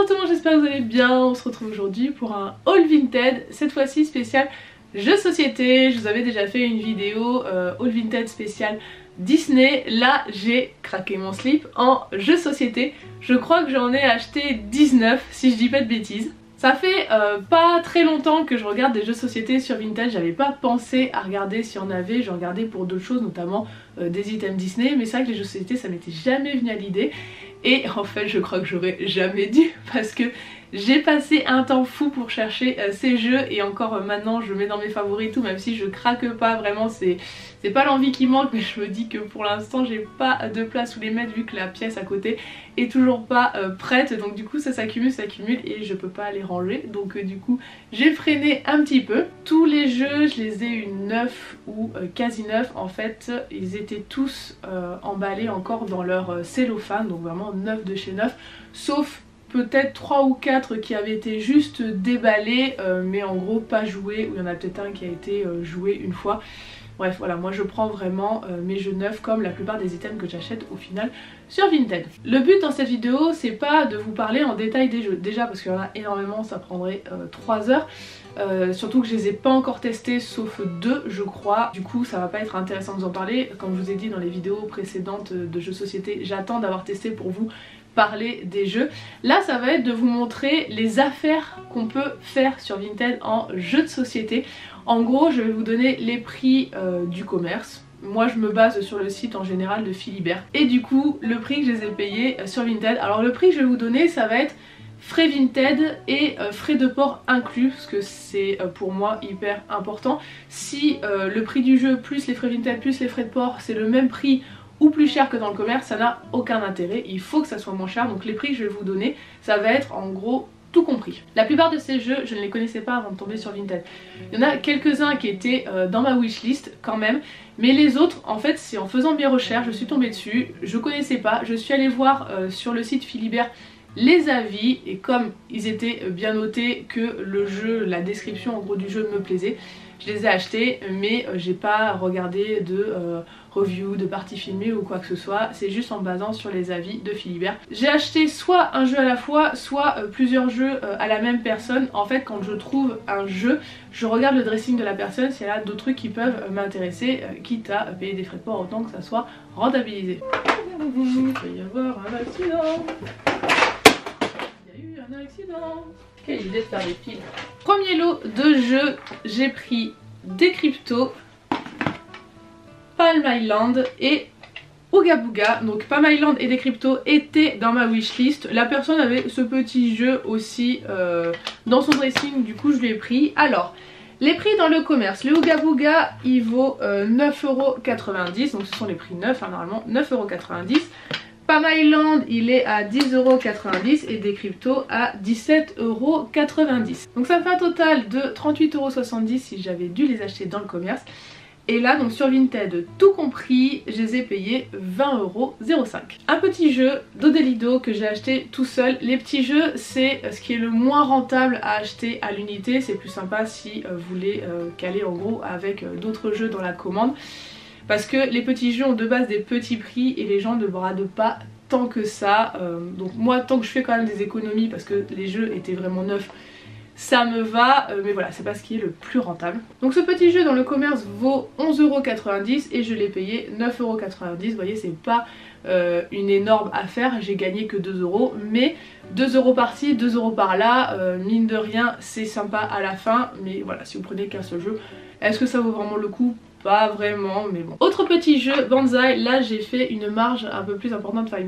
Bonjour tout le monde, j'espère que vous allez bien. On se retrouve aujourd'hui pour un haul Vinted, cette fois-ci spécial jeux de société. Je vous avais déjà fait une vidéo haul Vinted spécial Disney. Là j'ai craqué mon slip en jeux de société. Je crois que j'en ai acheté 19 si je dis pas de bêtises. Ça fait pas très longtemps que je regarde des jeux de société sur Vinted, j'avais pas pensé à regarder s'il y en avait, je regardais pour d'autres choses, notamment des items Disney, mais c'est vrai que les jeux de société ça m'était jamais venu à l'idée. Et en fait je crois que j'aurais jamais dû parce que j'ai passé un temps fou pour chercher ces jeux et encore maintenant je mets dans mes favoris et tout, même si je craque pas vraiment, c'est pas l'envie qui manque, mais je me dis que pour l'instant j'ai pas de place où les mettre vu que la pièce à côté est toujours pas prête, donc du coup ça s'accumule et je peux pas les ranger, donc du coup j'ai freiné un petit peu. Tous les jeux je les ai eu neufs ou quasi neufs, en fait ils étaient tous emballés encore dans leur cellophane, donc vraiment neuf de chez neuf, sauf peut-être 3 ou 4 qui avaient été juste déballés mais en gros pas joués, ou il y en a peut-être un qui a été joué une fois. Bref voilà, moi je prends vraiment mes jeux neufs comme la plupart des items que j'achète au final sur Vinted. Le but dans cette vidéo c'est pas de vous parler en détail des jeux, déjà parce qu'il y en a énormément, ça prendrait 3 heures. Surtout que je les ai pas encore testés sauf 2 je crois, du coup ça va pas être intéressant de vous en parler. Comme je vous ai dit dans les vidéos précédentes de jeux société, j'attends d'avoir testé pour vous parler des jeux. Là ça va être de vous montrer les affaires qu'on peut faire sur Vinted en jeux de société. En gros je vais vous donner les prix du commerce. Moi je me base sur le site en général de Philibert et du coup le prix que je les ai payés sur Vinted. Alors le prix que je vais vous donner ça va être frais Vinted et frais de port inclus, parce que c'est pour moi hyper important. Si le prix du jeu plus les frais Vinted plus les frais de port c'est le même prix ou plus cher que dans le commerce, ça n'a aucun intérêt, il faut que ça soit moins cher. Donc les prix que je vais vous donner ça va être en gros tout compris. La plupart de ces jeux je ne les connaissais pas avant de tomber sur Vinted. Il y en a quelques-uns qui étaient dans ma wishlist quand même, mais les autres en fait c'est en faisant mes recherches je suis tombée dessus, je connaissais pas, je suis allée voir sur le site Philibert les avis et comme ils étaient bien notés que le jeu, la description en gros du jeu me plaisait, je les ai achetés, mais j'ai pas regardé de review, de partie filmée ou quoi que ce soit, c'est juste en basant sur les avis de Philibert. J'ai acheté soit un jeu à la fois, soit plusieurs jeux à la même personne. En fait quand je trouve un jeu, je regarde le dressing de la personne, s'il y a d'autres trucs qui peuvent m'intéresser, quitte à payer des frais de port autant que ça soit rentabilisé. Il peut y avoir un accident. Il y a eu un accident. Quelle idée de faire des piles. Premier lot de jeux, j'ai pris Decrypto, Palm Island et Ooga Booga. Donc Palm Island et Decrypto étaient dans ma wishlist. La personne avait ce petit jeu aussi dans son dressing, du coup je l'ai pris. Alors les prix dans le commerce, le Ooga Booga il vaut 9,90€, donc ce sont les prix neufs hein, normalement, 9,90€. Palm Island il est à 10,90€ et Decrypto à 17,90€. Donc ça me fait un total de 38,70€ si j'avais dû les acheter dans le commerce. Et là donc sur Vinted tout compris je les ai payés 20,05€. Un petit jeu d'Odelido que j'ai acheté tout seul. Les petits jeux c'est ce qui est le moins rentable à acheter à l'unité, c'est plus sympa si vous voulez caler en gros avec d'autres jeux dans la commande. Parce que les petits jeux ont de base des petits prix et les gens ne bradent pas tant que ça. Donc moi tant que je fais quand même des économies parce que les jeux étaient vraiment neufs, ça me va, mais voilà c'est pas ce qui est le plus rentable. Donc ce petit jeu dans le commerce vaut 11,90€ et je l'ai payé 9,90€. Vous voyez c'est pas une énorme affaire, j'ai gagné que 2€, mais 2€ par-ci, 2€ par-là, mine de rien c'est sympa à la fin, mais voilà si vous prenez qu'un seul jeu, est-ce que ça vaut vraiment le coup ? Pas vraiment, mais bon. Autre petit jeu, Banzai, là j'ai fait une marge un peu plus importante, enfin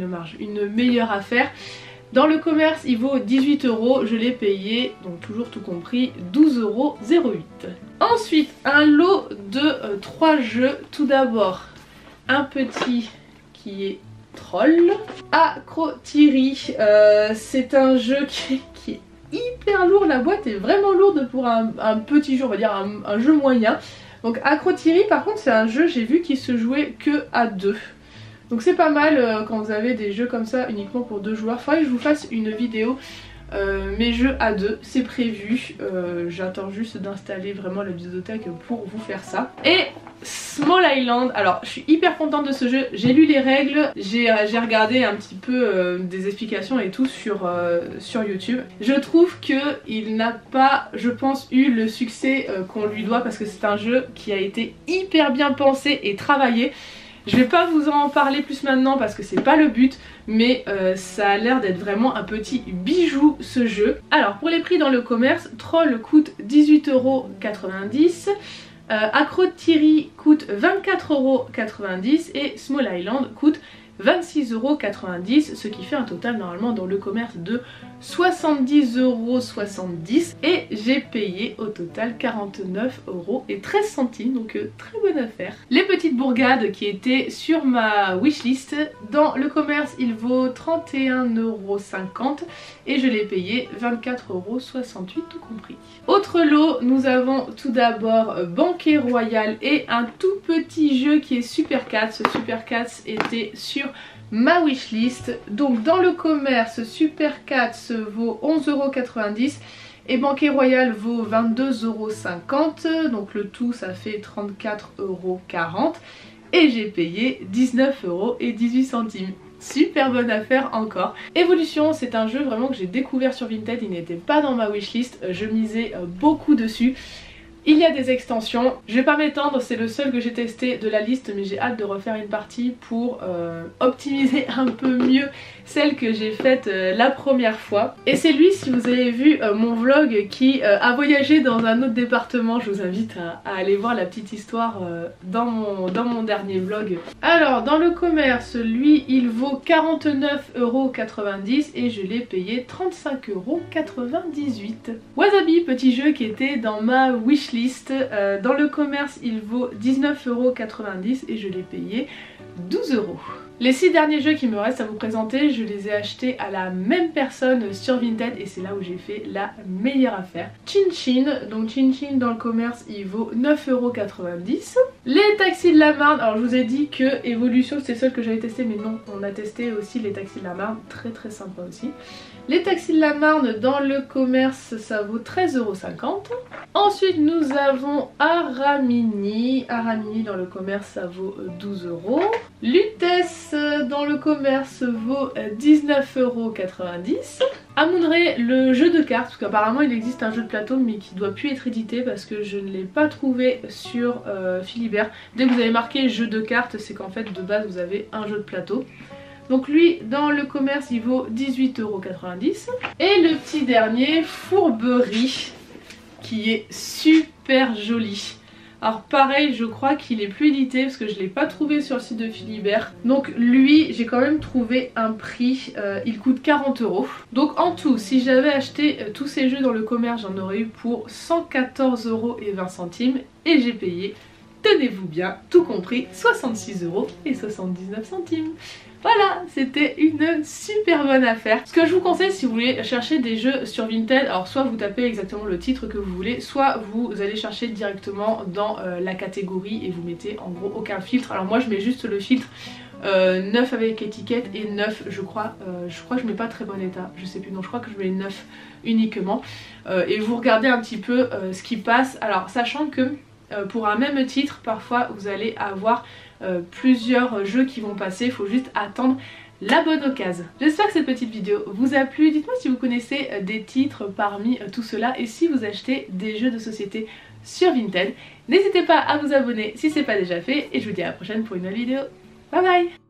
une meilleure affaire. Dans le commerce il vaut 18€, je l'ai payé, donc toujours tout compris, 12,08€. Ensuite un lot de 3 jeux, tout d'abord un petit qui est Troll, Acrotiri, c'est un jeu qui est hyper lourd, la boîte est vraiment lourde pour un petit jeu, on va dire un jeu moyen. Donc Acrotiri par contre c'est un jeu j'ai vu qui se jouait que à 2. Donc c'est pas mal quand vous avez des jeux comme ça uniquement pour 2 joueurs. Faudrait que je vous fasse une vidéo mes jeux à deux, c'est prévu. J'attends juste d'installer vraiment la bibliothèque pour vous faire ça. Et Small Island, alors je suis hyper contente de ce jeu, j'ai lu les règles, j'ai regardé un petit peu des explications et tout sur YouTube. Je trouve qu'il n'a pas, je pense, eu le succès qu'on lui doit parce que c'est un jeu qui a été hyper bien pensé et travaillé. Je vais pas vous en parler plus maintenant parce que c'est pas le but, mais ça a l'air d'être vraiment un petit bijou ce jeu. Alors pour les prix dans le commerce, Troll coûte 18,90 €. Accro Thierry coûte 24,90 € et Small Island coûte 26,90 €, ce qui fait un total normalement dans le commerce de 70,70 € et j'ai payé au total 49,13 €, donc très bonne affaire. Les petites bourgades qui étaient sur ma wishlist, dans le commerce il vaut 31,50 € et je l'ai payé 24,68 € tout compris. Autre lot, nous avons tout d'abord Banquet Royal et un tout petit jeu qui est Super Cats. Ce Super Cats était sur ma wishlist. Donc dans le commerce, Super Cats vaut 11,90 € et Banquet Royal vaut 22,50 €. Donc le tout ça fait 34,40 € et j'ai payé 19,18 €. Super bonne affaire encore. Evolution, c'est un jeu vraiment que j'ai découvert sur Vinted, il n'était pas dans ma wishlist, je misais beaucoup dessus. Il y a des extensions, je vais pas m'étendre, c'est le seul que j'ai testé de la liste, mais j'ai hâte de refaire une partie pour optimiser un peu mieux celle que j'ai faite la première fois. Et c'est lui, si vous avez vu mon vlog qui a voyagé dans un autre département, je vous invite à aller voir la petite histoire dans mon dernier vlog. Alors dans le commerce, lui il vaut 49,90 € et je l'ai payé 35,98 €. Wasabi, petit jeu qui était dans ma wishlist, dans le commerce il vaut 19,90 € et je l'ai payé 12 €. Les 6 derniers jeux qui me restent à vous présenter, je les ai achetés à la même personne sur Vinted et c'est là où j'ai fait la meilleure affaire. Chin Chin, donc Chin Chin dans le commerce il vaut 9,90 €. Les taxis de la Marne, alors je vous ai dit que Evolution c'était celle que j'avais testé, mais non, on a testé aussi les taxis de la Marne, très sympa aussi. Les taxis de la Marne dans le commerce ça vaut 13,50 €. Ensuite nous avons Aramini, Aramini dans le commerce ça vaut 12 €. Lutèce dans le commerce vaut 19,90 €. Amoundré, le jeu de cartes, parce qu'apparemment il existe un jeu de plateau mais qui doit plus être édité parce que je ne l'ai pas trouvé sur Philibert. Dès que vous avez marqué jeu de cartes, c'est qu'en fait de base vous avez un jeu de plateau. Donc lui dans le commerce il vaut 18,90 €. Et le petit dernier, Fourberie, qui est super joli. Alors pareil, je crois qu'il est plus édité parce que je ne l'ai pas trouvé sur le site de Philibert. Donc lui, j'ai quand même trouvé un prix, il coûte 40 €. Donc en tout, si j'avais acheté tous ces jeux dans le commerce, j'en aurais eu pour 114,20 € et j'ai payé, tenez-vous bien, tout compris, 66,79 €. Voilà, c'était une super bonne affaire. Ce que je vous conseille si vous voulez chercher des jeux sur Vinted, alors soit vous tapez exactement le titre que vous voulez, soit vous allez chercher directement dans la catégorie et vous mettez en gros aucun filtre. Alors moi je mets juste le filtre 9 avec étiquette et 9 je crois que je mets pas très bon état, je sais plus, non je crois que je mets 9 uniquement. Et vous regardez un petit peu ce qui passe, alors sachant que pour un même titre parfois vous allez avoir plusieurs jeux qui vont passer, il faut juste attendre la bonne occasion. J'espère que cette petite vidéo vous a plu, dites-moi si vous connaissez des titres parmi tout cela et si vous achetez des jeux de société sur Vinted. N'hésitez pas à vous abonner si ce n'est pas déjà fait et je vous dis à la prochaine pour une nouvelle vidéo. Bye bye.